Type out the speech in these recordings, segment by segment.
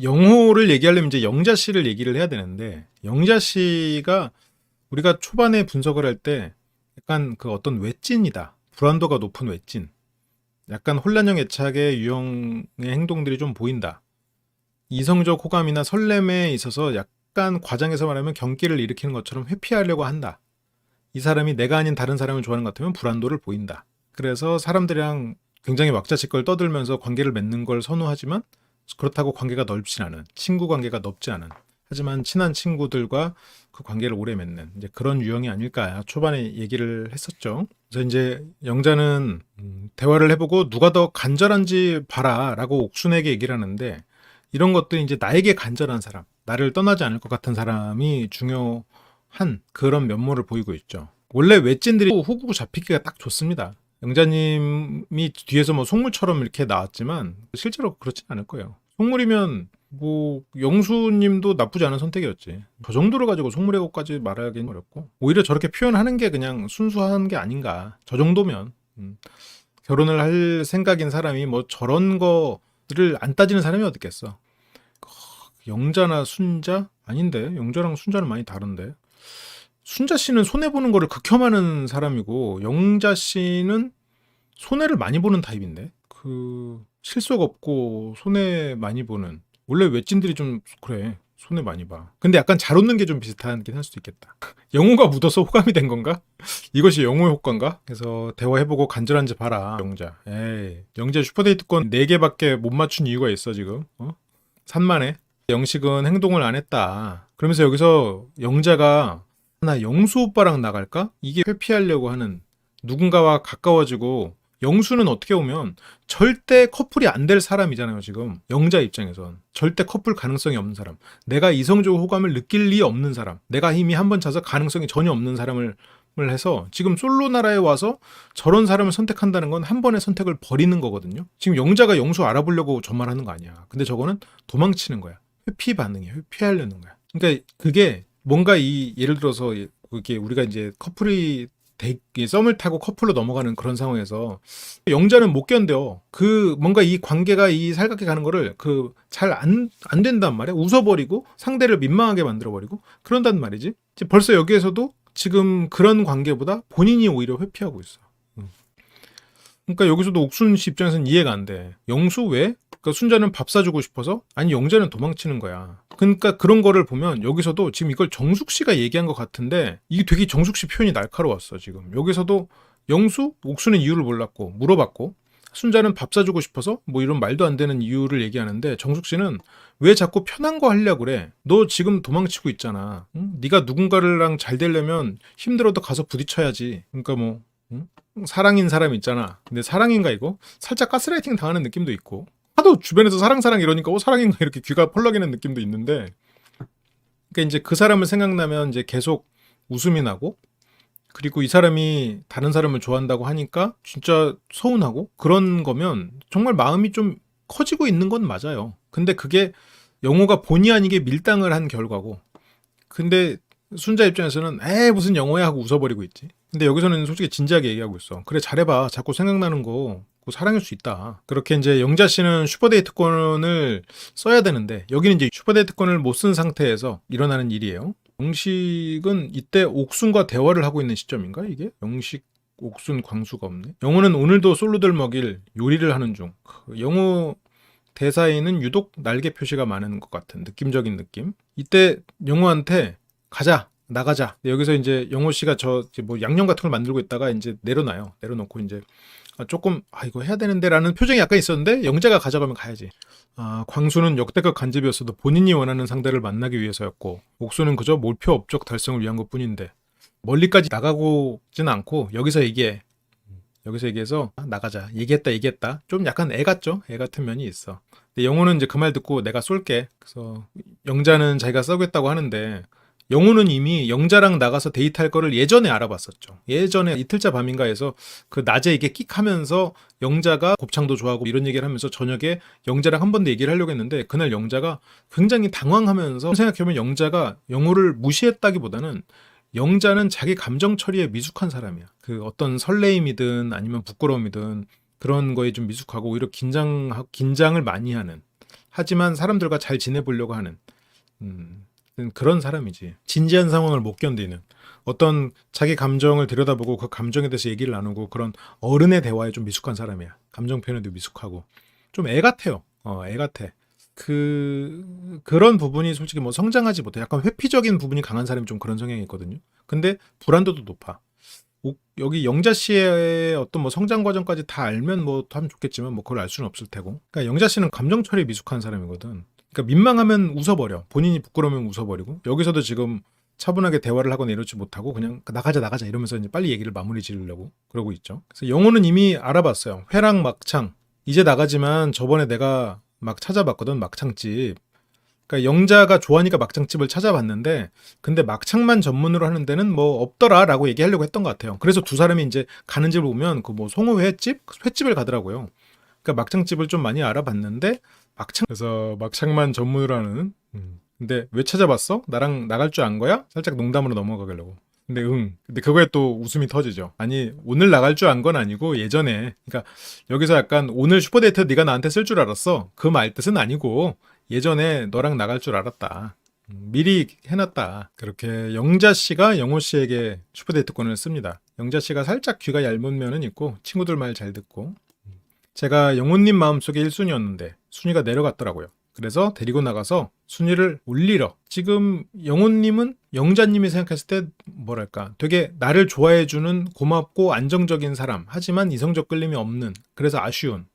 영호를 얘기하려면 이제 영자 씨를 얘기를 해야 되는데, 영자 씨가 우리가 초반에 분석을 할 때 약간 그 어떤 외찐이다. 불안도가 높은 외찐. 약간 혼란형 애착의 유형의 행동들이 좀 보인다. 이성적 호감이나 설렘에 있어서 약간 과장해서 말하면 경기를 일으키는 것처럼 회피하려고 한다. 이 사람이 내가 아닌 다른 사람을 좋아하는 것 같으면 불안도를 보인다. 그래서 사람들이랑 굉장히 왁자지껄 떠들면서 관계를 맺는 걸 선호하지만 그렇다고 관계가 넓진 않은, 친구 관계가 넓지 않은, 하지만 친한 친구들과 그 관계를 오래 맺는 이제 그런 유형이 아닐까 초반에 얘기를 했었죠. 그래서 이제 영자는 대화를 해보고 누가 더 간절한지 봐라라고 옥순에게 얘기를 하는데, 이런 것들이 이제 나에게 간절한 사람, 나를 떠나지 않을 것 같은 사람이 중요한 그런 면모를 보이고 있죠. 원래 외찐들이 호구 잡히기가 딱 좋습니다. 영자님이 뒤에서 뭐 속물처럼 이렇게 나왔지만 실제로 그렇진 않을 거예요. 속물이면 뭐 영수님도 나쁘지 않은 선택이었지. 저 정도로 가지고 속물이라고까지 말하기는 어렵고, 오히려 저렇게 표현하는 게 그냥 순수한 게 아닌가. 저 정도면 결혼을 할 생각인 사람이 뭐 저런 거를 안 따지는 사람이 어딨겠어. 영자나 순자? 아닌데, 영자랑 순자는 많이 다른데. 순자 씨는 손해보는 거를 극혐하는 사람이고, 영자 씨는 손해를 많이 보는 타입인데, 그 실속 없고 손해 많이 보는. 원래 외찐들이 좀 그래, 손해 많이 봐. 근데 약간 잘 웃는 게 좀 비슷하긴 할 수도 있겠다. 영호가 묻어서 호감이 된 건가? 이것이 영호의 효과인가? 그래서 대화해보고 간절한지 봐라, 영자. 에이, 영자 슈퍼데이트권 4개밖에 못 맞춘 이유가 있어 지금. 산만해. 영식은 행동을 안 했다. 그러면서 여기서 영자가 나 영수 오빠랑 나갈까? 이게 회피하려고 하는, 누군가와 가까워지고, 영수는 어떻게 보면 절대 커플이 안 될 사람이잖아요, 지금. 영자 입장에선. 절대 커플 가능성이 없는 사람. 내가 이성적 호감을 느낄 리 없는 사람. 내가 이미 한 번 차서 가능성이 전혀 없는 사람을 해서 지금 솔로 나라에 와서 저런 사람을 선택한다는 건 한 번의 선택을 버리는 거거든요. 지금 영자가 영수 알아보려고 저 말하는 거 아니야. 근데 저거는 도망치는 거야. 회피 반응이야. 회피하려는 거야. 그러니까 그게 뭔가 예를 들어서 이게 우리가 이제 커플이 썸을 타고 커플로 넘어가는 그런 상황에서 영자는 못 견뎌. 그 뭔가 이 관계가 이 살갑게 가는 거를 그 잘 안 된단 말이야. 웃어버리고 상대를 민망하게 만들어버리고 그런단 말이지. 벌써 여기에서도 지금 그런 관계보다 본인이 오히려 회피하고 있어. 그러니까 여기서도 옥순 씨 입장에서는 이해가 안 돼. 영수 왜? 그러니까 순자는 밥 사주고 싶어서? 아니 영자는 도망치는 거야. 그러니까 그런 거를 보면 여기서도 지금 이걸 정숙 씨가 얘기한 것 같은데 이게 되게 정숙 씨 표현이 날카로웠어 지금. 여기서도 영수? 옥수는 이유를 몰랐고 물어봤고, 순자는 밥 사주고 싶어서 뭐 이런 말도 안 되는 이유를 얘기하는데, 정숙 씨는 왜 자꾸 편한 거 하려고 그래? 너 지금 도망치고 있잖아. 응? 네가 누군가랑 잘 되려면 힘들어도 가서 부딪혀야지. 그러니까 뭐 응? 사랑인 사람 있잖아. 근데 사랑인가 이거? 살짝 가스라이팅 당하는 느낌도 있고, 하도 주변에서 사랑 이러니까 사랑인가 이렇게 귀가 펄럭이는 느낌도 있는데, 그러니까 이제 그 사람을 생각나면 이제 계속 웃음이 나고, 그리고 이 사람이 다른 사람을 좋아한다고 하니까 진짜 서운하고, 그런 거면 정말 마음이 좀 커지고 있는 건 맞아요. 근데 그게 영호가 본의 아니게 밀당을 한 결과고, 근데 순자 입장에서는 에이 무슨 영호야 하고 웃어버리고 있지. 근데 여기서는 솔직히 진지하게 얘기하고 있어. 그래 잘해봐. 자꾸 생각나는 거 그거 사랑일 수 있다. 그렇게 이제 영자 씨는 슈퍼데이트권을 써야 되는데, 여기는 이제 슈퍼데이트권을 못 쓴 상태에서 일어나는 일이에요. 영식은 이때 옥순과 대화를 하고 있는 시점인가 이게? 영식, 옥순, 광수가 없네. 영호는 오늘도 솔로들 먹일 요리를 하는 중. 영호 대사에는 유독 날개 표시가 많은 것 같은 느낌적인 느낌. 이때 영호한테 가자, 나가자. 여기서 이제 영호 씨가 뭐 양념 같은 걸 만들고 있다가 이제 내려놔요. 내려놓고 이제 조금 이거 해야 되는데라는 표정이 약간 있었는데, 영자가 가져가면 가야지. 광수는 역대급 간접이었어도 본인이 원하는 상대를 만나기 위해서였고, 옥수는 그저 몰표 업적 달성을 위한 것뿐인데, 멀리까지 나가고진 않고 여기서 얘기해. 여기서 얘기해서 나가자. 얘기했다. 좀 약간 애 같죠? 애 같은 면이 있어. 근데 영호는 이제 그 말 듣고 내가 쏠게. 그래서 영자는 자기가 쏘겠다고 하는데, 영호는 이미 영자랑 나가서 데이트할 거를 예전에 알아봤었죠. 예전에 이틀째 밤인가에서 그 낮에 이게 끽하면서 영자가 곱창도 좋아하고 이런 얘기를 하면서 저녁에 영자랑 한 번 더 얘기를 하려고 했는데, 그날 영자가 굉장히 당황하면서, 생각해보면 영자가 영호를 무시했다기보다는 영자는 자기 감정 처리에 미숙한 사람이야. 그 어떤 설레임이든 아니면 부끄러움이든 그런 거에 좀 미숙하고 오히려 긴장을 많이 하는. 하지만 사람들과 잘 지내보려고 하는 그런 사람이지. 진지한 상황을 못 견디는, 어떤 자기 감정을 들여다보고 그 감정에 대해서 얘기를 나누고 그런 어른의 대화에 좀 미숙한 사람이야. 감정 표현에도 미숙하고 좀 애 같아요. 애 같아. 그런 부분이 솔직히 뭐 성장하지 못해. 약간 회피적인 부분이 강한 사람이 좀 그런 성향이 있거든요. 근데 불안도도 높아. 여기 영자 씨의 어떤 뭐 성장 과정까지 다 알면 뭐 하면 좋겠지만 뭐 그걸 알 수는 없을 테고. 그러니까 영자 씨는 감정 처리에 미숙한 사람이거든. 그러니까 민망하면 웃어버려. 본인이 부끄러우면 웃어버리고. 여기서도 지금 차분하게 대화를 하거나 이러지 못하고 그냥 나가자 이러면서 이제 빨리 얘기를 마무리 지으려고 그러고 있죠. 그래서 영호는 이미 알아봤어요. 회랑 막창. 이제 나가지만 저번에 내가 막 찾아봤거든. 막창집. 그러니까 영자가 좋아하니까 막창집을 찾아봤는데 근데 막창만 전문으로 하는 데는 뭐 없더라라고 얘기하려고 했던 것 같아요. 그래서 두 사람이 이제 가는 집을 보면 그 뭐 송호 횟집을 가더라고요. 그러니까 막창집을 좀 많이 알아봤는데 그래서 막창만 전문으로 하는. 근데 왜 찾아봤어? 나랑 나갈 줄 안 거야? 살짝 농담으로 넘어가려고. 근데 근데 그거에 또 웃음이 터지죠. 아니 오늘 나갈 줄 안 건 아니고 예전에. 그러니까 여기서 약간 오늘 슈퍼데이트 네가 나한테 쓸 줄 알았어. 그 말 뜻은 아니고 예전에 너랑 나갈 줄 알았다. 미리 해놨다. 그렇게 영자 씨가 영호 씨에게 슈퍼데이트권을 씁니다. 영자 씨가 살짝 귀가 얇은 면은 있고 친구들 말 잘 듣고. 제가 영호님 마음속에 1순위였는데 순위가 내려갔더라고요. 그래서 데리고 나가서 순위를 올리러. 지금 영호님은 영자님이 생각했을 때 뭐랄까 되게 나를 좋아해주는 고맙고 안정적인 사람, 하지만 이성적 끌림이 없는, 그래서 아쉬운.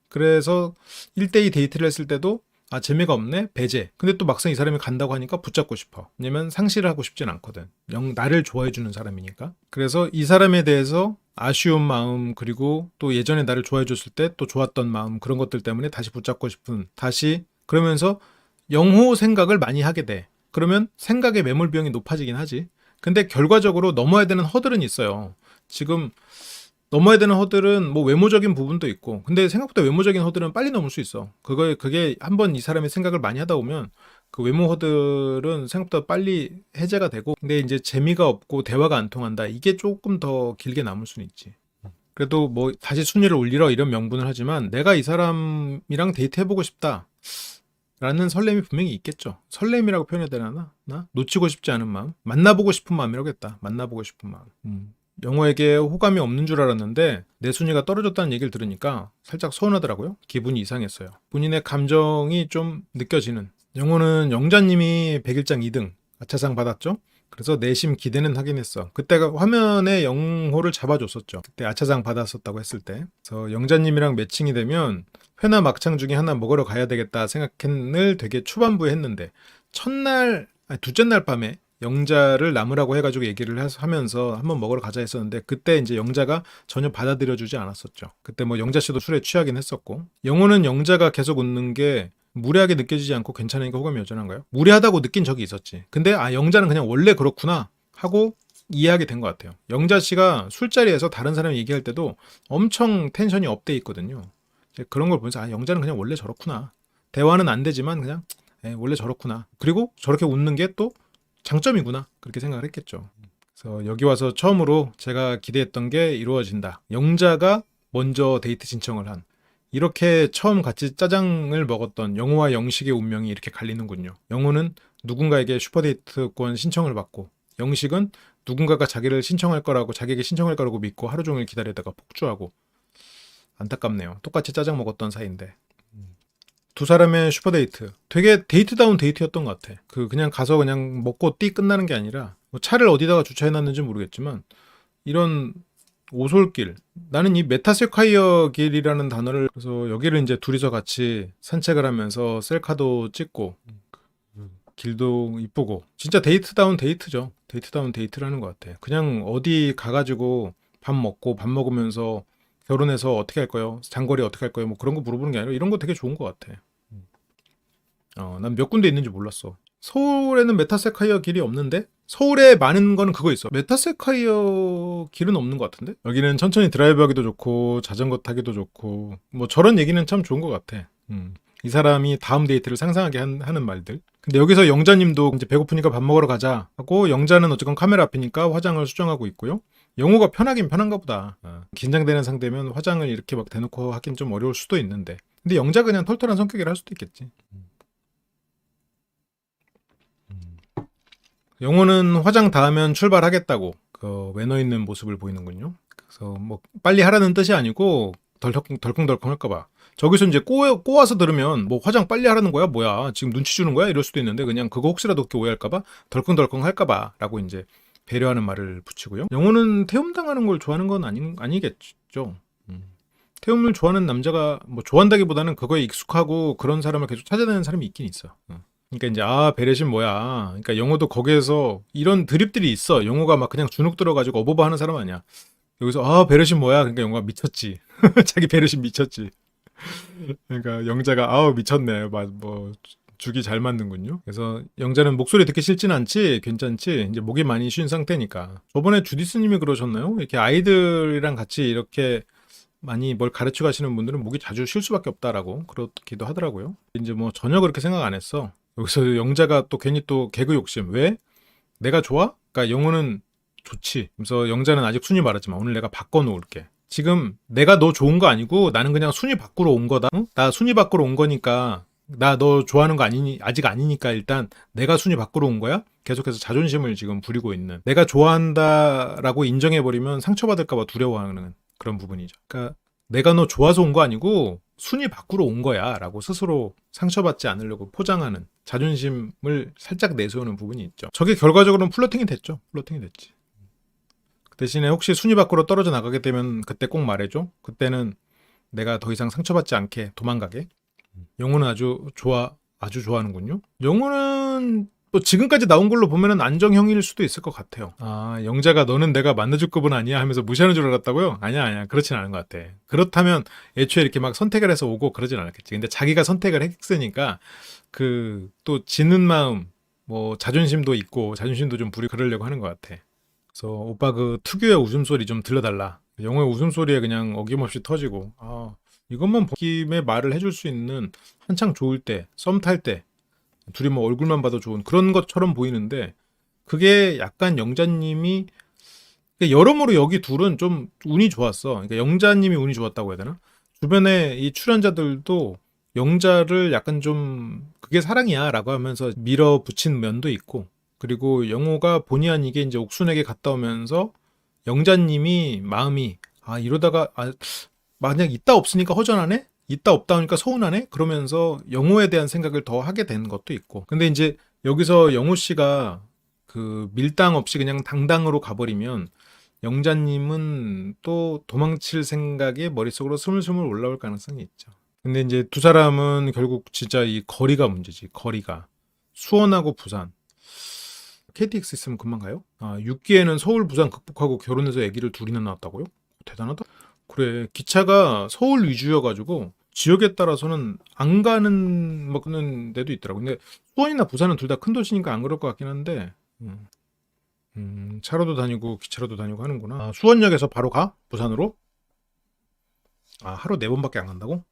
그래서 1대2 데이트를 했을 때도 재미가 없네? 배제. 근데 또 막상 이 사람이 간다고 하니까 붙잡고 싶어. 왜냐면 상실을 하고 싶진 않거든. 나를 좋아해주는 사람이니까. 그래서 이 사람에 대해서 아쉬운 마음, 그리고 또 예전에 나를 좋아해줬을 때 또 좋았던 마음, 그런 것들 때문에 다시 붙잡고 싶은, 그러면서 영호 생각을 많이 하게 돼. 그러면 생각의 매몰 비용이 높아지긴 하지. 근데 결과적으로 넘어야 되는 허들은 있어요. 지금 넘어야 되는 허들은 뭐 외모적인 부분도 있고, 근데 생각보다 외모적인 허들은 빨리 넘을 수 있어. 그게 한번 이 사람이 생각을 많이 하다 보면 그 외모 허들은 생각보다 빨리 해제가 되고, 근데 이제 재미가 없고 대화가 안 통한다. 이게 조금 더 길게 남을 수는 있지. 그래도 뭐 다시 순위를 올리러 이런 명분을 하지만 내가 이 사람이랑 데이트 해보고 싶다 라는 설렘이 분명히 있겠죠. 설렘이라고 표현해야 되나? 놓치고 싶지 않은 마음, 만나보고 싶은 마음이라고 했다. 만나보고 싶은 마음. 영호에게 호감이 없는 줄 알았는데 내 순위가 떨어졌다는 얘기를 들으니까 살짝 서운하더라고요. 기분이 이상했어요. 본인의 감정이 좀 느껴지는. 영호는 영자님이 100일장 2등 아차상 받았죠. 그래서 내심 기대는 하긴 했어. 그때가 화면에 영호를 잡아줬었죠. 그때 아차상 받았었다고 했을 때. 그래서 영자님이랑 매칭이 되면 회나 막창 중에 하나 먹으러 가야 되겠다 생각을 되게 초반부에 했는데 둘째 날 밤에 영자를 남으라고 해가지고 얘기를 하면서 한번 먹으러 가자 했었는데 그때 이제 영자가 전혀 받아들여주지 않았었죠. 그때 뭐 영자 씨도 술에 취하긴 했었고. 영호는 영자가 계속 웃는 게 무례하게 느껴지지 않고 괜찮으니까 호감이 여전한가요? 무례하다고 느낀 적이 있었지. 근데 영자는 그냥 원래 그렇구나 하고 이해하게 된 것 같아요. 영자 씨가 술자리에서 다른 사람이 얘기할 때도 엄청 텐션이 업돼 있거든요. 그런 걸 보면서 영자는 그냥 원래 저렇구나. 대화는 안 되지만 그냥 원래 저렇구나. 그리고 저렇게 웃는 게 또 장점이구나. 그렇게 생각을 했겠죠. 그래서 여기 와서 처음으로 제가 기대했던 게 이루어진다. 영자가 먼저 데이트 신청을 한. 이렇게 처음 같이 짜장을 먹었던 영호와 영식의 운명이 이렇게 갈리는군요. 영호는 누군가에게 슈퍼데이트권 신청을 받고, 영식은 누군가가 자기에게 신청할 거라고 믿고 하루 종일 기다리다가 폭주하고. 안타깝네요. 똑같이 짜장 먹었던 사이인데. 두 사람의 슈퍼데이트. 되게 데이트다운 데이트였던 것 같아. 그냥 가서 그냥 먹고 띠 끝나는 게 아니라 뭐 차를 어디다가 주차해놨는지 모르겠지만 이런 오솔길. 나는 이 메타세콰이어 길이라는 단어를, 그래서 여기를 이제 둘이서 같이 산책을 하면서 셀카도 찍고 길도 이쁘고 진짜 데이트다운 데이트죠. 데이트다운 데이트라는 것 같아. 그냥 어디 가가지고 밥 먹으면서 결혼해서 어떻게 할 거예요? 장거리 어떻게 할 거예요? 뭐 그런 거 물어보는 게 아니라 이런 거 되게 좋은 것 같아. 난 몇 군데 있는지 몰랐어. 서울에는 메타세콰이어 길이 없는데? 서울에 많은 거는 그거 있어. 메타세콰이어 길은 없는 것 같은데? 여기는 천천히 드라이브하기도 좋고 자전거 타기도 좋고 뭐 저런 얘기는 참 좋은 것 같아. 이 사람이 다음 데이트를 상상하게 하는 말들. 근데 여기서 영자님도 이제 배고프니까 밥 먹으러 가자 하고, 영자는 어쨌건 카메라 앞이니까 화장을 수정하고 있고요. 영호가 편하긴 편한가 보다. 긴장되는 상대면 화장을 이렇게 막 대놓고 하긴 좀 어려울 수도 있는데. 근데 영자 그냥 털털한 성격이라 할 수도 있겠지. 영호는 화장 다 하면 출발하겠다고 그 매너 있는 모습을 보이는군요. 그래서 뭐 빨리 하라는 뜻이 아니고 덜컹덜컹 할까봐. 저기서 이제 꼬아서 들으면 뭐 화장 빨리 하라는 거야? 뭐야? 지금 눈치 주는 거야? 이럴 수도 있는데 그냥 그거 혹시라도 그렇게 오해할까봐 덜컹덜컹 할까봐 라고 이제 배려하는 말을 붙이고요. 영호는 태움당하는 걸 좋아하는 건 아니겠죠. 태움을 좋아하는 남자가 뭐 좋아한다기보다는 그거에 익숙하고 그런 사람을 계속 찾아다니는 사람이 있긴 있어. 그러니까 이제 배려심 뭐야. 그러니까 영호도 거기에서 이런 드립들이 있어. 영호가 막 그냥 주눅 들어가지고 어버버 하는 사람 아니야. 여기서 배려심 뭐야. 그러니까 영호가 미쳤지. 자기 배려심 미쳤지. 그러니까 영자가 미쳤네. 뭐 죽이 잘 맞는군요. 그래서 영자는 목소리 듣기 싫진 않지, 괜찮지. 이제 목이 많이 쉰 상태니까. 저번에 주디스님이 그러셨나요? 이렇게 아이들이랑 같이 이렇게 많이 뭘 가르쳐 가시는 분들은 목이 자주 쉴 수밖에 없다라고 그렇기도 하더라고요. 이제 뭐 전혀 그렇게 생각 안 했어. 여기서 영자가 또 괜히 또 개그 욕심. 왜? 내가 좋아? 그러니까 영호는 좋지. 그래서 영자는 아직 순위 말하지만 오늘 내가 바꿔놓을게. 지금 내가 너 좋은 거 아니고 나는 그냥 순위 바꾸러 온 거다. 응? 나 순위 바꾸러 온 거니까 나 너 좋아하는 거 아직 아니니까 일단 내가 순위 바꾸러 온 거야? 계속해서 자존심을 지금 부리고 있는. 내가 좋아한다라고 인정해버리면 상처받을까봐 두려워하는 그런 부분이죠. 그러니까 내가 너 좋아서 온 거 아니고 순위 바꾸러 온 거야 라고 스스로 상처받지 않으려고 포장하는 자존심을 살짝 내세우는 부분이 있죠. 저게 결과적으로는 플러팅이 됐죠. 플러팅이 됐지. 대신에 혹시 순위 밖으로 떨어져 나가게 되면 그때 꼭 말해줘. 그때는 내가 더 이상 상처받지 않게 도망가게. 영호는 아주 좋아하는군요. 영호는 또 지금까지 나온 걸로 보면은 안정형일 수도 있을 것 같아요. 영자가 너는 내가 만나줄 급은 아니야 하면서 무시하는 줄 알았다고요? 아니야. 그렇진 않은 것 같아. 그렇다면 애초에 이렇게 막 선택을 해서 오고 그러진 않았겠지. 근데 자기가 선택을 했으니까 그 또 지는 마음, 뭐 자존심도 있고 자존심도 좀 부리고 그러려고 하는 것 같아. 그래서 오빠 그 특유의 웃음소리 좀 들려달라. 영호의 웃음소리에 그냥 어김없이 터지고 이것만 김에 말을 해줄 수 있는 한창 좋을 때, 썸 탈 때 둘이 뭐 얼굴만 봐도 좋은 그런 것처럼 보이는데 그게 약간 영자님이 여러모로 여기 둘은 좀 운이 좋았어. 그러니까 영자님이 운이 좋았다고 해야 되나? 주변에 이 출연자들도 영자를 약간 좀 그게 사랑이야 라고 하면서 밀어붙인 면도 있고 그리고 영호가 본의 아니게 이제 옥순에게 갔다 오면서 영자님이 마음이 이러다가 만약 있다 없으니까 허전하네? 있다 없다 하니까 서운하네? 그러면서 영호에 대한 생각을 더 하게 된 것도 있고. 근데 이제 여기서 영호 씨가 그 밀당 없이 그냥 당당으로 가버리면 영자님은 또 도망칠 생각에 머릿속으로 스물스물 올라올 가능성이 있죠. 근데 이제 두 사람은 결국 진짜 이 거리가 문제지. 거리가. 수원하고 부산. KTX 있으면 금방 가요? 6기에는 서울, 부산 극복하고 결혼해서 아기를 둘이나 낳았다고요? 대단하다. 그래, 기차가 서울 위주여가지고 지역에 따라서는 안 가는 먹는 데도 있더라고. 근데 수원이나 부산은 둘 다 큰 도시니까 안 그럴 것 같긴 한데 차로도 다니고 기차로도 다니고 하는구나. 수원역에서 바로 가? 부산으로? 하루 4번밖에 안 간다고?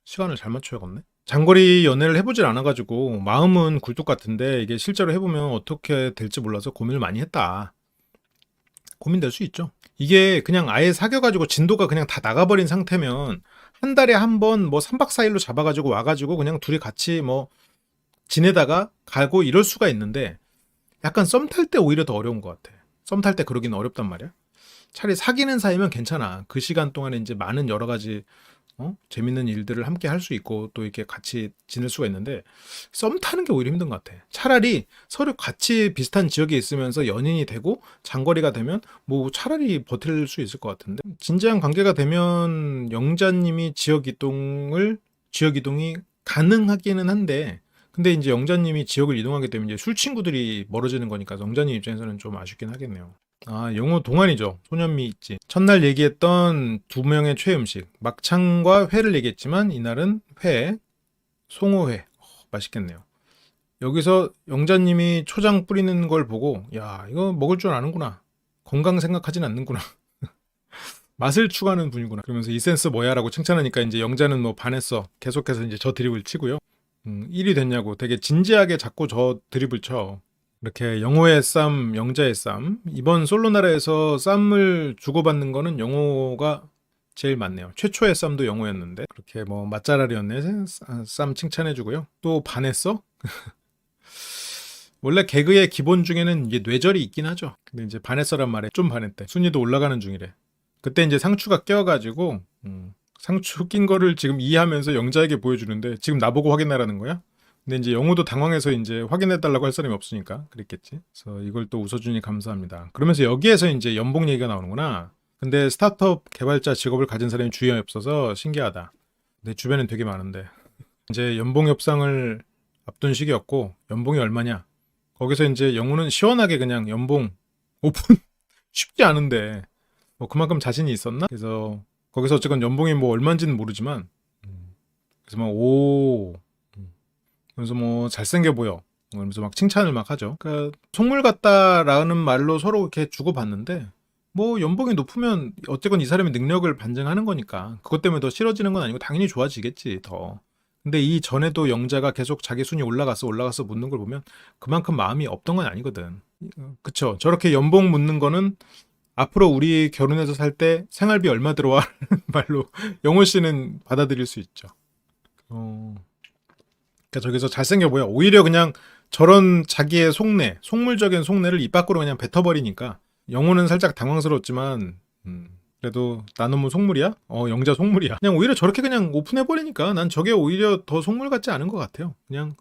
시간을 잘 맞춰야겠네. 장거리 연애를 해보질 않아가지고 마음은 굴뚝 같은데 이게 실제로 해보면 어떻게 될지 몰라서 고민을 많이 했다. 고민될 수 있죠. 이게 그냥 아예 사귀어가지고 진도가 그냥 다 나가버린 상태면 한 달에 한 번 뭐 3박 4일로 잡아가지고 와가지고 그냥 둘이 같이 뭐 지내다가 가고 이럴 수가 있는데 약간 썸 탈 때 오히려 더 어려운 것 같아. 썸 탈 때 그러기는 어렵단 말이야. 차라리 사귀는 사이면 괜찮아. 그 시간 동안에 이제 많은 여러 가지 재밌는 일들을 함께 할 수 있고 또 이렇게 같이 지낼 수가 있는데 썸 타는 게 오히려 힘든 것 같아. 차라리 서로 같이 비슷한 지역에 있으면서 연인이 되고 장거리가 되면 뭐 차라리 버틸 수 있을 것 같은데 진지한 관계가 되면 영자님이 지역 이동이 가능하기는 한데 근데 이제 영자님이 지역을 이동하게 되면 이제 술 친구들이 멀어지는 거니까 영자님 입장에서는 좀 아쉽긴 하겠네요. 영어 동안이죠. 소년미 있지. 첫날 얘기했던 두 명의 최애 음식. 막창과 회를 얘기했지만 이날은 회, 송어회. 맛있겠네요. 여기서 영자님이 초장 뿌리는 걸 보고 야 이거 먹을 줄 아는구나. 건강 생각하진 않는구나. 맛을 추구하는 분이구나. 그러면서 이 센스 뭐야 라고 칭찬하니까 이제 영자는 뭐 반했어. 계속해서 이제 저 드립을 치고요. 1위 됐냐고 되게 진지하게 자꾸 저 드립을 쳐. 이렇게 영호의 쌈, 영자의 쌈. 이번 솔로나라에서 쌈을 주고받는 거는 영호가 제일 많네요. 최초의 쌈도 영호였는데 그렇게 뭐 맛잘알이었네. 쌈 칭찬해주고요. 또 반했어? 원래 개그의 기본 중에는 이제 뇌절이 있긴 하죠. 근데 이제 반했어란 말에 좀 반했대. 순위도 올라가는 중이래. 그때 이제 상추가 껴가지고 상추 낀 거를 지금 이해하면서 영자에게 보여주는데 지금 나보고 확인하라는 거야? 근데 이제 영호도 당황해서 이제 확인해달라고 할 사람이 없으니까 그랬겠지. 그래서 이걸 또 웃어주니 감사합니다. 그러면서 여기에서 이제 연봉 얘기가 나오는구나. 근데 스타트업 개발자 직업을 가진 사람이 주위에 없어서 신기하다. 내 주변엔 되게 많은데. 이제 연봉 협상을 앞둔 시기였고 연봉이 얼마냐? 거기서 이제 영호는 시원하게 그냥 연봉 오픈 쉽지 않은데 뭐 그만큼 자신이 있었나? 그래서 거기서 어쨌건 연봉이 뭐 얼마인지는 모르지만 그래서 막 오 그래서 뭐 잘생겨 보여 그러면서 막 칭찬을 막 하죠. 그러니까 속물 같다라는 말로 서로 이렇게 주고받는데 뭐 연봉이 높으면 어쨌건 이 사람의 능력을 반증하는 거니까 그것 때문에 더 싫어지는 건 아니고 당연히 좋아지겠지 더. 근데 이 전에도 영자가 계속 자기 순위 올라가서 묻는 걸 보면 그만큼 마음이 없던 건 아니거든. 그쵸? 저렇게 연봉 묻는 거는 앞으로 우리 결혼해서 살 때 생활비 얼마 들어와? 라는 말로 영호 씨는 받아들일 수 있죠. 그러니까 저기서 잘생겨 보여. 오히려 그냥 저런 자기의 속내, 속물적인 속내를 입 밖으로 그냥 뱉어버리니까 영호는 살짝 당황스러웠지만 그래도 나 너무 속물이야? 영자 속물이야. 그냥 오히려 저렇게 그냥 오픈해버리니까 난 저게 오히려 더 속물 같지 않은 것 같아요. 그냥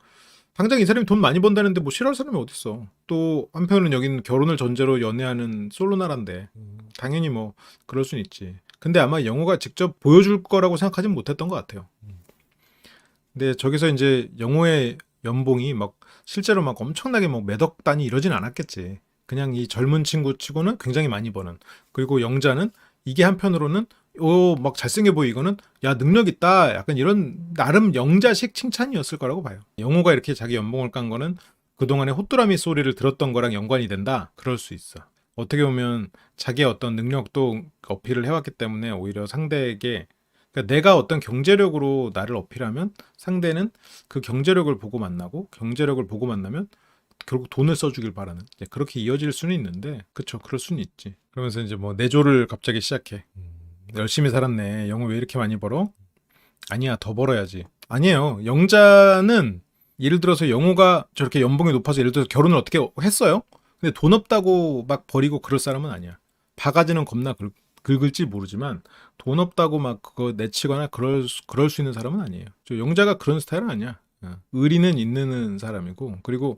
당장 이 사람이 돈 많이 번다는데 뭐 싫어할 사람이 어딨어. 또 한편으로는 여기는 결혼을 전제로 연애하는 솔로나라인데 당연히 뭐 그럴 순 있지. 근데 아마 영호가 직접 보여줄 거라고 생각하진 못했던 것 같아요. 근데 저기서 이제 영호의 연봉이 막 실제로 막 엄청나게 뭐 몇억 단위 이러진 않았겠지. 그냥 이 젊은 친구 치고는 굉장히 많이 버는. 그리고 영자는 이게 한편으로는 막 잘생겨 보이고는 야 능력 있다 약간 이런 나름 영자식 칭찬이었을 거라고 봐요. 영호가 이렇게 자기 연봉을 깐 거는 그동안의 호뚜라미 소리를 들었던 거랑 연관이 된다. 그럴 수 있어. 어떻게 보면 자기의 어떤 능력도 어필을 해왔기 때문에 오히려 상대에게 그러니까 내가 어떤 경제력으로 나를 어필하면 상대는 그 경제력을 보고 만나고 경제력을 보고 만나면 결국 돈을 써주길 바라는 그렇게 이어질 수는 있는데 그쵸 그럴 수는 있지. 그러면서 이제 뭐 내조를 갑자기 시작해. 열심히 살았네. 영어 왜 이렇게 많이 벌어? 아니야 더 벌어야지. 아니에요. 영자는 예를 들어서 영호가 저렇게 연봉이 높아서 예를 들어서 결혼을 어떻게 했어요? 근데 돈 없다고 막 버리고 그럴 사람은 아니야. 바가지는 겁나 긁을지 모르지만 돈 없다고 막 그거 내치거나 그럴 수 있는 사람은 아니에요. 저 영자가 그런 스타일은 아니야. 의리는 있는 사람이고 그리고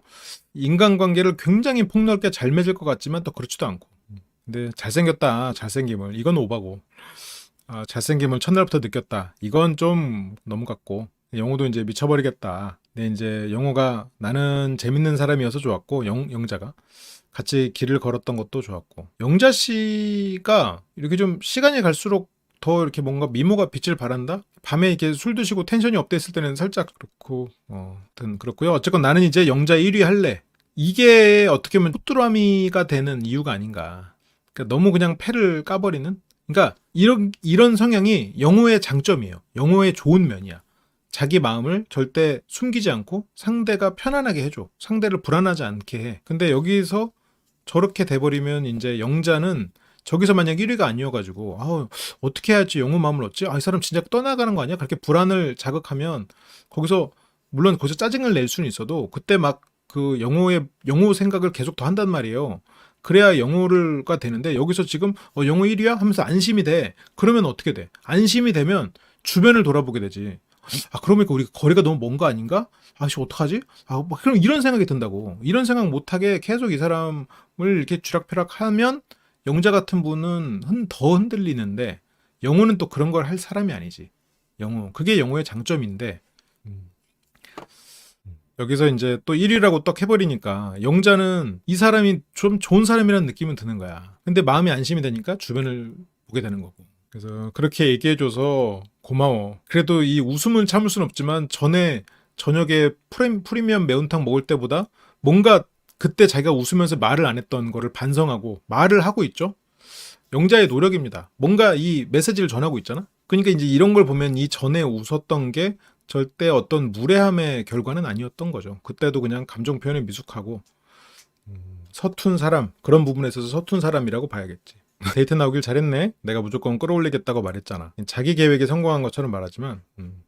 인간관계를 굉장히 폭넓게 잘 맺을 것 같지만 또 그렇지도 않고. 근데 잘생겼다 잘생김을 이건 오바고 잘생김을 첫날부터 느꼈다 이건 좀 너무 같고 영호도 이제 미쳐버리겠다. 근데 이제 영호가 나는 재밌는 사람이어서 좋았고 영자가 같이 길을 걸었던 것도 좋았고 영자 씨가 이렇게 좀 시간이 갈수록 더 이렇게 뭔가 미모가 빛을 발한다? 밤에 이렇게 술 드시고 텐션이 업돼 있을 때는 살짝 그렇고 아무튼 그렇고요. 어쨌건 나는 이제 영자 1위 할래. 이게 어떻게 보면 호뚜라미가 되는 이유가 아닌가. 그러니까 너무 그냥 패를 까버리는? 그러니까 이런 성향이 영호의 장점이에요. 영호의 좋은 면이야. 자기 마음을 절대 숨기지 않고 상대가 편안하게 해줘. 상대를 불안하지 않게 해. 근데 여기서 저렇게 돼버리면 이제 영자는 저기서 만약 1위가 아니어가지고 어떻게 해야지 영호 마음을 얻지? 이 사람 진짜 떠나가는 거 아니야? 그렇게 불안을 자극하면 거기서 물론 거기서 짜증을 낼 수는 있어도 그때 막 그 영호 생각을 계속 더 한단 말이에요. 그래야 영호가 되는데 여기서 지금 영호 1위야? 하면서 안심이 돼. 그러면 어떻게 돼? 안심이 되면 주변을 돌아보게 되지. 그러니까 우리 거리가 너무 먼 거 아닌가? 씨 어떡하지? 그럼 이런 생각이 든다고. 이런 생각 못하게 계속 이 사람을 이렇게 쥐락펴락하면 영자 같은 분은 더 흔들리는데 영호는 또 그런 걸 할 사람이 아니지. 그게 영호의 장점인데 여기서 이제 또 1위라고 떡 해버리니까 영자는 이 사람이 좀 좋은 사람이라는 느낌은 드는 거야. 근데 마음이 안심이 되니까 주변을 보게 되는 거고. 그래서 그렇게 얘기해줘서 고마워. 그래도 이 웃음은 참을 순 없지만 전에 저녁에 프리미엄 매운탕 먹을 때보다 뭔가 그때 자기가 웃으면서 말을 안 했던 거를 반성하고 말을 하고 있죠. 영자의 노력입니다. 뭔가 이 메시지를 전하고 있잖아. 그러니까 이제 이런 걸 보면 이 전에 웃었던 게 절대 어떤 무례함의 결과는 아니었던 거죠. 그때도 그냥 감정 표현이 미숙하고 서툰 사람, 그런 부분에 있어서 서툰 사람이라고 봐야겠지. 데이트 나오길 잘했네. 내가 무조건 끌어올리겠다고 말했잖아. 자기 계획에 성공한 것처럼 말하지만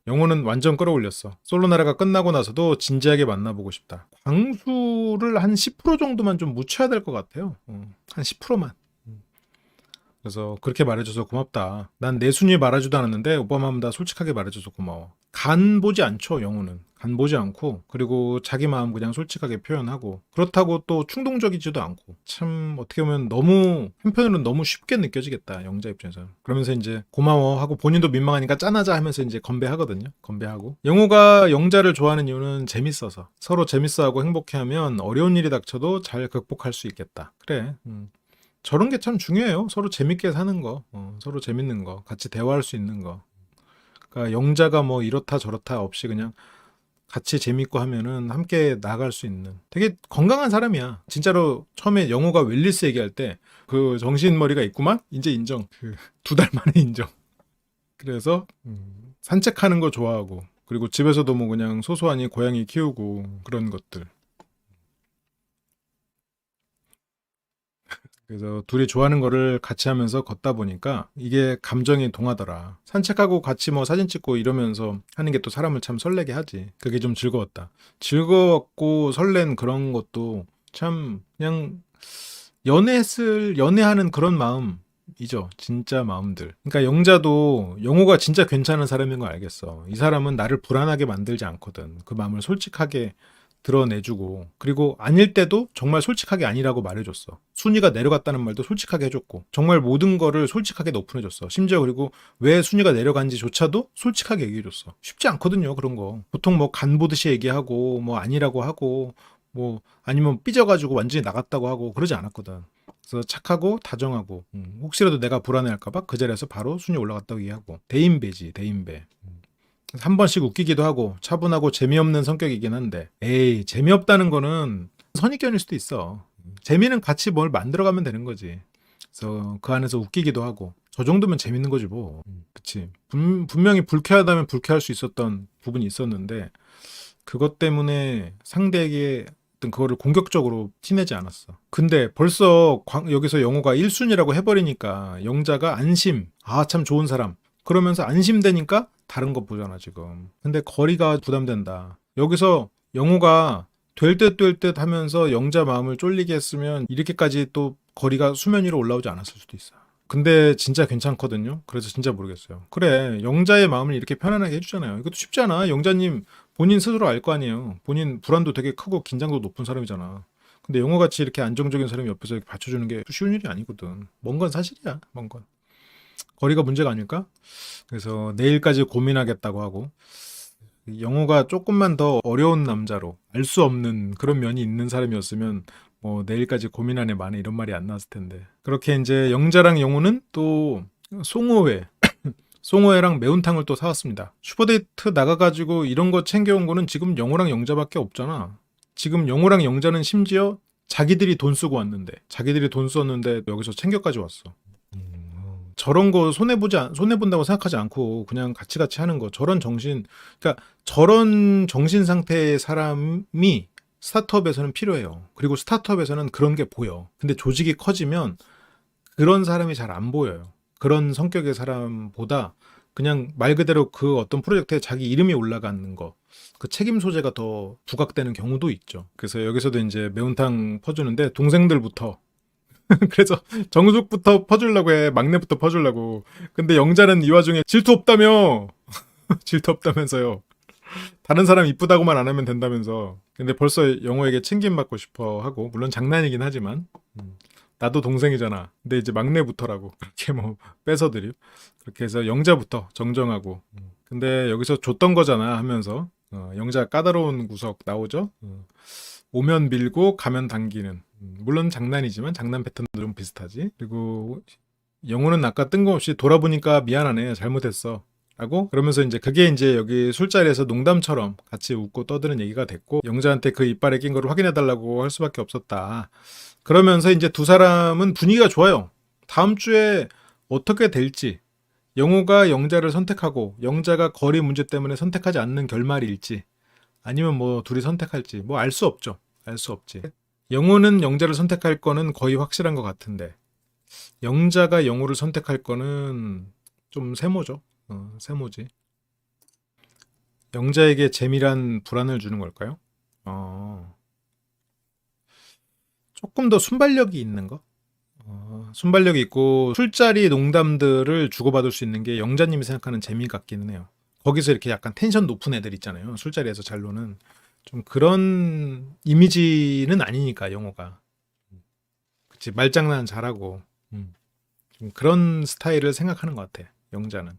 영호는 완전 끌어올렸어. 솔로 나라가 끝나고 나서도 진지하게 만나보고 싶다. 광수를 한 10% 정도만 좀 묻혀야 될 것 같아요. 한 10%만. 그래서 그렇게 말해줘서 고맙다. 난 내 순위 말하지도 않았는데 오빠 마음 다 솔직하게 말해줘서 고마워. 간 보지 않죠, 영호는. 간 보지 않고, 그리고 자기 마음 그냥 솔직하게 표현하고, 그렇다고 또 충동적이지도 않고, 참 어떻게 보면 너무 한편으로는 너무 쉽게 느껴지겠다, 영자 입장에서. 그러면서 이제 고마워 하고 본인도 민망하니까 짠하자 하면서 이제 건배하거든요. 건배하고. 영호가 영자를 좋아하는 이유는 재밌어서. 서로 재밌어하고 행복해하면 어려운 일이 닥쳐도 잘 극복할 수 있겠다. 그래. 저런 게 참 중요해요. 서로 재밌게 사는 거, 서로 재밌는 거, 같이 대화할 수 있는 거. 그러니까 영자가 뭐 이렇다 저렇다 없이 그냥 같이 재밌고 하면은 함께 나아갈 수 있는 되게 건강한 사람이야. 진짜로 처음에 영호가 웰리스 얘기할 때 그 정신머리가 있구만? 이제 인정. 그 2달 만에 인정. 그래서 산책하는 거 좋아하고, 그리고 집에서도 뭐 그냥 소소하니 고양이 키우고 그런 것들. 그래서 둘이 좋아하는 거를 같이 하면서 걷다 보니까 이게 감정이 동하더라. 산책하고 같이 뭐 사진 찍고 이러면서 하는 게 또 사람을 참 설레게 하지. 그게 좀 즐거웠다. 즐거웠고 설렌 그런 것도 참 그냥 연애하는 그런 마음이죠. 진짜 마음들. 그러니까 영자도 영호가 진짜 괜찮은 사람인 거 알겠어. 이 사람은 나를 불안하게 만들지 않거든. 그 마음을 솔직하게 드러내주고, 그리고 아닐 때도 정말 솔직하게 아니라고 말해줬어. 순위가 내려갔다는 말도 솔직하게 해줬고, 정말 모든 거를 솔직하게 오픈해줬어. 심지어 그리고 왜 순위가 내려간지조차도 솔직하게 얘기해줬어. 쉽지 않거든요, 그런 거. 보통 뭐 간 보듯이 얘기하고 뭐 아니라고 하고 뭐 아니면 삐져가지고 완전히 나갔다고 하고 그러지 않았거든. 그래서 착하고 다정하고, 혹시라도 내가 불안해할까봐 그 자리에서 바로 순위 올라갔다고 얘기하고. 대인배지, 대인배. 한 번씩 웃기기도 하고 차분하고 재미없는 성격이긴 한데, 에이, 재미없다는 거는 선입견일 수도 있어. 재미는 같이 뭘 만들어가면 되는 거지. 그래서 그 안에서 웃기기도 하고, 저 정도면 재밌는 거지 뭐. 그치. 분명히 불쾌하다면 불쾌할 수 있었던 부분이 있었는데, 그것 때문에 상대에게 어떤 그거를 공격적으로 티내지 않았어. 근데 벌써 여기서 영호가 1순위라고 해버리니까 영자가 안심, 아 참 좋은 사람, 그러면서 안심되니까 다른 거 보잖아 지금. 근데 거리가 부담된다. 여기서 영호가 될 듯 하면서 영자 마음을 쫄리게 했으면 이렇게까지 또 거리가 수면 위로 올라오지 않았을 수도 있어. 근데 진짜 괜찮거든요. 그래서 진짜 모르겠어요. 그래, 영자의 마음을 이렇게 편안하게 해주잖아요. 이것도 쉽지 않아. 영자님 본인 스스로 알 거 아니에요. 본인 불안도 되게 크고 긴장도 높은 사람이잖아. 근데 영호같이 이렇게 안정적인 사람이 옆에서 이렇게 받쳐주는 게 쉬운 일이 아니거든. 먼 건 사실이야. 먼 건. 거리가 문제가 아닐까? 그래서 내일까지 고민하겠다고 하고, 영호가 조금만 더 어려운 남자로 알 수 없는 그런 면이 있는 사람이었으면 뭐 내일까지 고민하네 마네 이런 말이 안 나왔을 텐데. 그렇게 이제 영자랑 영호는 또 송호회랑 매운탕을 또 사왔습니다. 슈퍼데이트 나가가지고 이런 거 챙겨온 거는 지금 영호랑 영자밖에 없잖아. 지금 영호랑 영자는 심지어 자기들이 돈 쓰고 왔는데, 자기들이 돈 썼는데 여기서 챙겨까지 왔어. 저런 거 손해본다고 생각하지 않고 그냥 같이 하는 거, 저런 정신, 그러니까 저런 정신 상태의 사람이 스타트업에서는 필요해요. 그리고 스타트업에서는 그런 게 보여. 근데 조직이 커지면 그런 사람이 잘 안 보여요. 그런 성격의 사람보다 그냥 말 그대로 그 어떤 프로젝트에 자기 이름이 올라가는 거, 그 책임 소재가 더 부각되는 경우도 있죠. 그래서 여기서도 이제 매운탕 퍼주는데 동생들부터 그래서 정숙부터 퍼주려고 해. 막내부터 퍼주려고. 근데 영자는 이 와중에 질투 없다며. 질투 없다면서요. 다른 사람 이쁘다고만 안 하면 된다면서. 근데 벌써 영호에게 챙김받고 싶어 하고, 물론 장난이긴 하지만, 나도 동생이잖아. 근데 이제 막내부터라고 그렇게 뭐 뺏어들여. 그렇게 해서 영자부터 정정하고. 근데 여기서 줬던 거잖아 하면서 영자 까다로운 구석 나오죠. 오면 밀고 가면 당기는. 물론 장난이지만 장난 패턴도 좀 비슷하지. 그리고 영호는 아까 뜬금없이 돌아보니까 미안하네, 잘못했어 라고 그러면서 이제 그게 이제 여기 술자리에서 농담처럼 같이 웃고 떠드는 얘기가 됐고, 영자한테 그 이빨에 낀 거를 확인해 달라고 할 수밖에 없었다. 그러면서 이제 두 사람은 분위기가 좋아요. 다음 주에 어떻게 될지, 영호가 영자를 선택하고 영자가 거리 문제 때문에 선택하지 않는 결말일지, 아니면 뭐 둘이 선택할지 뭐 알 수 없죠. 알 수 없지. 영호는 영자를 선택할 거는 거의 확실한 것 같은데 영자가 영호를 선택할 거는 좀 세모죠. 세모지. 영자에게 재미란 불안을 주는 걸까요? 조금 더 순발력이 있는 거? 순발력이 있고 술자리 농담들을 주고받을 수 있는 게 영자님이 생각하는 재미 같기는 해요. 거기서 이렇게 약간 텐션 높은 애들 있잖아요. 술자리에서 잘 노는. 좀 그런 이미지는 아니니까 영호가. 그치, 말장난 잘하고. 좀 그런 스타일을 생각하는 것 같아. 영자는.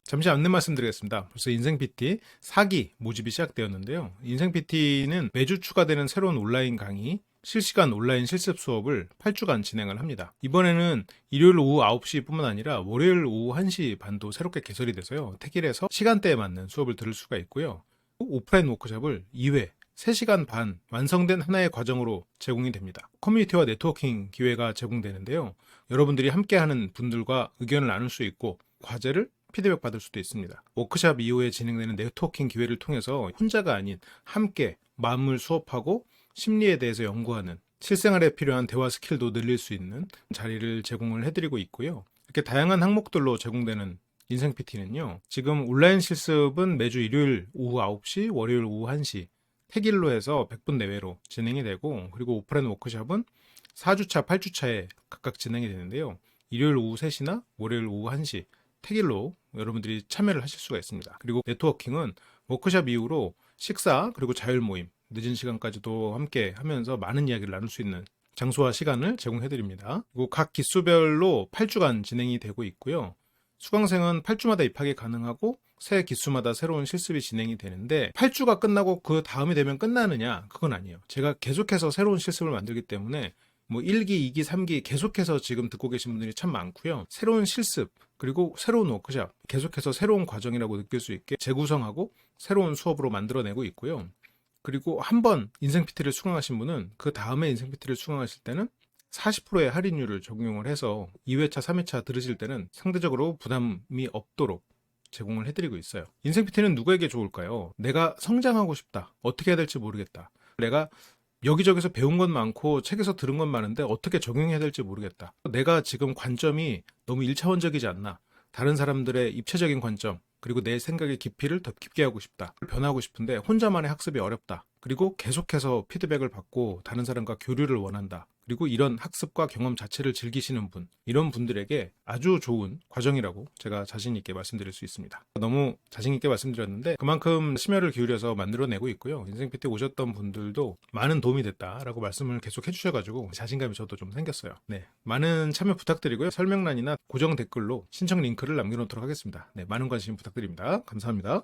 잠시 안내 말씀드리겠습니다. 벌써 인생 PT 4기 모집이 시작되었는데요. 인생 PT는 매주 추가되는 새로운 온라인 강의, 실시간 온라인 실습 수업을 8주간 진행을 합니다. 이번에는 일요일 오후 9시뿐만 아니라 월요일 오후 1시 반도 새롭게 개설이 돼서요. 택일에서 시간대에 맞는 수업을 들을 수가 있고요. 오프라인 워크숍을 2회 3시간 반 완성된 하나의 과정으로 제공이 됩니다. 커뮤니티와 네트워킹 기회가 제공되는데요. 여러분들이 함께하는 분들과 의견을 나눌 수 있고 과제를 피드백 받을 수도 있습니다. 워크숍 이후에 진행되는 네트워킹 기회를 통해서 혼자가 아닌 함께 마음을 수업하고 심리에 대해서 연구하는 실생활에 필요한 대화 스킬도 늘릴 수 있는 자리를 제공을 해드리고 있고요. 이렇게 다양한 항목들로 제공되는 인생 PT는요. 지금 온라인 실습은 매주 일요일 오후 9시, 월요일 오후 1시 택일로 해서 100분 내외로 진행이 되고 그리고 오프라인 워크숍은 4주차, 8주차에 각각 진행이 되는데요. 일요일 오후 3시나 월요일 오후 1시 택일로 여러분들이 참여를 하실 수가 있습니다. 그리고 네트워킹은 워크숍 이후로 식사 그리고 자율 모임 늦은 시간까지도 함께 하면서 많은 이야기를 나눌 수 있는 장소와 시간을 제공해드립니다. 그리고 각 기수별로 8주간 진행이 되고 있고요. 수강생은 8주마다 입학이 가능하고 새 기수마다 새로운 실습이 진행이 되는데 8주가 끝나고 그 다음이 되면 끝나느냐? 그건 아니에요. 제가 계속해서 새로운 실습을 만들기 때문에 뭐 1기, 2기, 3기 계속해서 지금 듣고 계신 분들이 참 많고요. 새로운 실습 그리고 새로운 워크숍 계속해서 새로운 과정이라고 느낄 수 있게 재구성하고 새로운 수업으로 만들어내고 있고요. 그리고 한 번 인생 PT를 수강하신 분은 그 다음에 인생 PT를 수강하실 때는 40%의 할인율을 적용을 해서 2회차, 3회차 들으실 때는 상대적으로 부담이 없도록 제공을 해드리고 있어요. 인생 PT는 누구에게 좋을까요? 내가 성장하고 싶다. 어떻게 해야 될지 모르겠다. 내가 여기저기서 배운 건 많고 책에서 들은 건 많은데 어떻게 적용해야 될지 모르겠다. 내가 지금 관점이 너무 1차원적이지 않나. 다른 사람들의 입체적인 관점, 그리고 내 생각의 깊이를 더 깊게 하고 싶다. 변하고 싶은데 혼자만의 학습이 어렵다. 그리고 계속해서 피드백을 받고 다른 사람과 교류를 원한다. 그리고 이런 학습과 경험 자체를 즐기시는 분, 이런 분들에게 아주 좋은 과정이라고 제가 자신 있게 말씀드릴 수 있습니다. 너무 자신 있게 말씀드렸는데 그만큼 심혈을 기울여서 만들어내고 있고요. 인생 PT 오셨던 분들도 많은 도움이 됐다라고 말씀을 계속 해주셔가지고 자신감이 저도 좀 생겼어요. 네, 많은 참여 부탁드리고요. 설명란이나 고정 댓글로 신청 링크를 남겨놓도록 하겠습니다. 네, 많은 관심 부탁드립니다. 감사합니다.